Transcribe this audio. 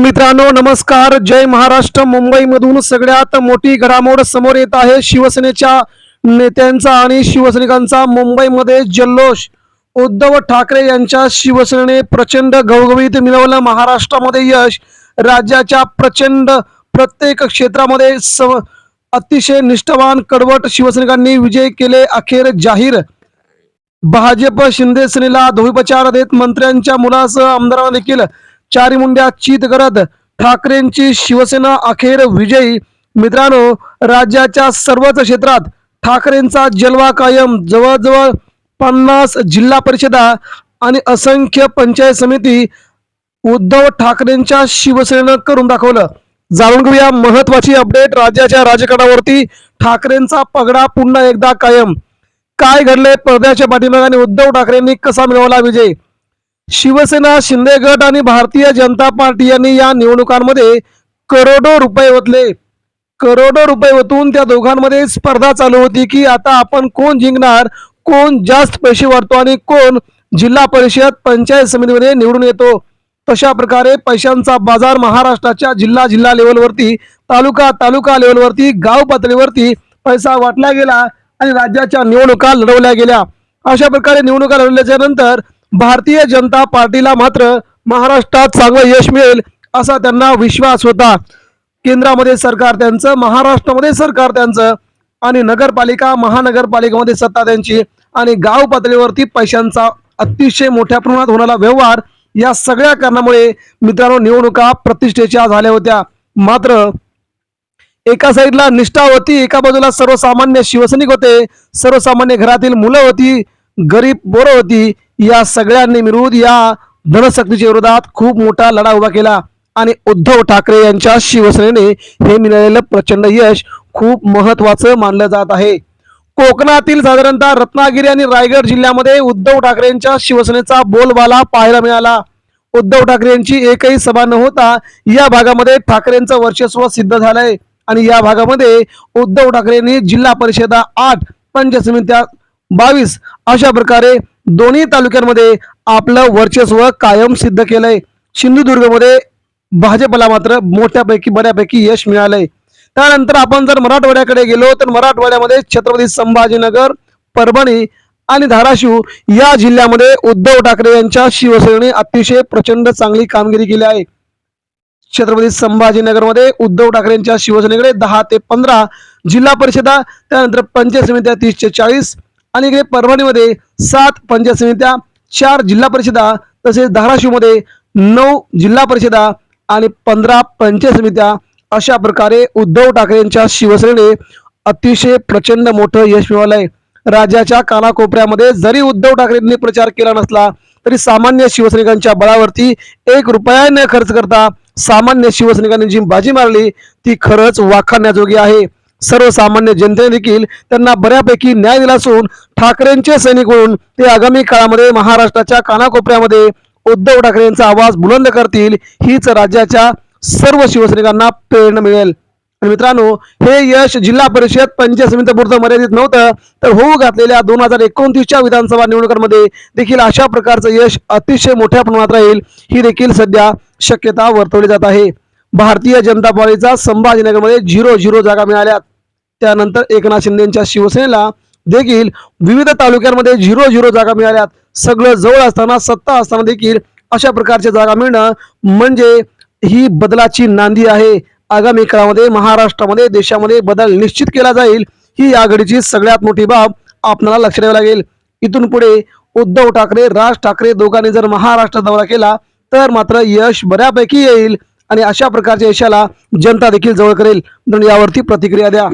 मित्रांनो नमस्कार, जय महाराष्ट्र। मुंबईमधून सगळ्यात मोठी घडामोड समोर येत आहे। शिवसेनेच्या नेत्यांचा आणि शिवसैनिकांचा मुंबईमध्ये जल्लोष। उद्धव ठाकरे यांच्या शिवसेनेने प्रचंड घवघवीत मिळवलं महाराष्ट्रामध्ये यश। राज्याच्या प्रचंड प्रत्येक क्षेत्रामध्ये अतिशय निष्ठावान कडवट शिवसैनिकांनी विजय केले अखेर जाहीर। भाजप शिंदे सेनेला धोबीपछाड देत मंत्र्यांच्या मुलासह आमदारांना देखील चारी मुंड्या चित करत ठाकरेंची शिवसेना अखेर विजयी। मित्रांनो, राज्याच्या सर्वच क्षेत्रात ठाकरेंचा जलवा कायम। जवळजवळ 50 जिल्हा परिषदा आणि असंख्य पंचायत समिती उद्धव ठाकरेंच्या शिवसेनेनं करून दाखवलं। जाणून घेऊया महत्वाची अपडेट। राज्याच्या राजकारणावरती ठाकरेंचा पगडा पुन्हा एकदा कायम। काय घडले पडद्याच्या पाठीमागे, उद्धव ठाकरेंनी कसा मिळवला विजय? शिवसेना, शिंदे गट आणि भारतीय जनता पार्टी यांनी या निवडणुकांमध्ये करोडो रुपये ओतले। करोडो रुपये ओतून त्या दोघांमध्ये स्पर्धा चालू होती की आता आपण कोण जिंकणार, कोण जास्त पैसे वाटतो आणि कोण जिल्हा परिषद पंचायत समितीमध्ये निवडून येतो। तशा प्रकारे पैशांचा बाजार महाराष्ट्राच्या जिल्हा लेवलवरती, तालुका लेवलवरती, गाव पातळीवरती पैसा वाटला गेला आणि राज्याच्या निवडणुका लढवल्या गेल्या। अशा प्रकारे निवडणुका लढवल्याच्या नंतर भारतीय जनता पार्टीला मात्र महाराष्ट्रात चांगलं यश मिळेल असा त्यांना विश्वास होता। केंद्रामध्ये सरकार त्यांचं, महाराष्ट्रामध्ये सरकार त्यांचं आणि नगरपालिका महानगरपालिकेमध्ये सत्ता त्यांची आणि गाव पातळीवरती पैशांचा अतिशय मोठ्या प्रमाणात होणारा व्यवहार, या सगळ्या कारणामुळे मित्रांनो निवडणुका प्रतिष्ठेच्या झाल्या होत्या। मात्र एका साईडला निष्ठा होती, एका बाजूला सर्वसामान्य शिवसैनिक होते, सर्वसामान्य घरातील मुलं होती, गरीब पोरं होती। या सगळ्यांनी मिळून या धनशक्तीच्या विरोधात खूप मोठा लढा उभा केला आणि उद्धव ठाकरे यांच्या शिवसेनेने हे मिळालेलं प्रचंड यश खूप महत्वाचं मानलं जात आहे। कोकणातील साधारणतः रत्नागिरी आणि रायगड जिल्ह्यामध्ये उद्धव ठाकरेंच्या शिवसेनेचा बोलबाला पाहायला मिळाला। उद्धव ठाकरे यांची एकही सभा न होता या भागामध्ये ठाकरेंचं वर्चस्व सिद्ध झालंय आणि या भागामध्ये उद्धव ठाकरेंनी जिल्हा परिषदा 8, पंचायत समित्या 22 अशा प्रकारे दोन्ही तालुक्यांमध्ये आपलं वर्चस्व कायम सिद्ध केलंय। सिंधुदुर्गमध्ये भाजपला मात्र मोठ्यापैकी बऱ्यापैकी यश मिळालंय। त्यानंतर आपण जर मराठवाड्याकडे गेलो तर मराठवाड्यामध्ये छत्रपती संभाजीनगर, परभणी आणि धाराशिव या जिल्ह्यामध्ये उद्धव ठाकरे यांच्या शिवसेनेने अतिशय प्रचंड चांगली कामगिरी केली आहे। छत्रपती संभाजीनगरमध्ये उद्धव ठाकरेंच्या शिवसेनेकडे 10 ते 15 जिल्हा परिषदा, त्यानंतर पंचायत समित्या 30 ते 40 आणि इकडे परभणीमध्ये 7 पंचायत समित्या, 4 जिल्हा परिषदा, तसेच धाराशिवमध्ये 9 जिल्हा परिषदा आणि 15 पंचायत समित्या अशा प्रकारे उद्धव ठाकरेंच्या शिवसेनेने अतिशय प्रचंड मोठं यश मिळवलंय। राज्याच्या कानाकोपऱ्यामध्ये जरी उद्धव ठाकरेंनी प्रचार केला नसला तरी सामान्य शिवसैनिकांच्या बळावरती 1 रुपया न खर्च करता सामान्य शिवसैनिकांनी जी बाजी मारली ती खरंच वाखाणण्याजोगी आहे। सर्वसामान्य जनतेने देखील त्यांना बऱ्यापैकी न्याय दिला असून ठाकरेंचे सैनिक म्हणून ते आगामी काळामध्ये महाराष्ट्राच्या कानाकोपऱ्यामध्ये उद्धव ठाकरेंचा आवाज बुलंद करतील, हीच राज्याच्या सर्व शिवसैनिकांना प्रेरणा मिळेल। मित्रांनो, हे यश जिल्हा परिषद पंचायत समितीपुरतं मर्यादित नव्हतं तर होऊ घातलेल्या 2029च्या विधानसभा निवडणुकांमध्ये देखील अशा प्रकारचं यश अतिशय मोठ्या प्रमाणात राहील, ही देखील सध्या शक्यता वर्तवली जात आहे। भारतीय जनता पार्टीचा संभाजीनगरमध्ये 0 जागा मिळाल्या। त्यानंतर एकनाथ शिंदेच्या शिवसेनेला देखील विविध तालुक्यांमध्ये 0 जागा मिळाल्या। सगळं जवळ असताना, सत्ता असताना देखील अशा प्रकारच्या जागा मिळणं म्हणजे ही बदलाची नांदी आहे। आगामी काळामध्ये महाराष्ट्रामध्ये, देशामध्ये बदल निश्चित केला जाईल, ही या घडीची सगळ्यात मोठी बाब आपल्याला लक्षात ठेवावी लागेल। इथून पुढे उद्धव ठाकरे, राज ठाकरे दोघांनी जर महाराष्ट्र दौरा केला तर मात्र यश बऱ्यापैकी येईल आणि अशा प्रकारच्या यशाला जनता देखील जवळ करेल। म्हणून यावरती प्रतिक्रिया द्या।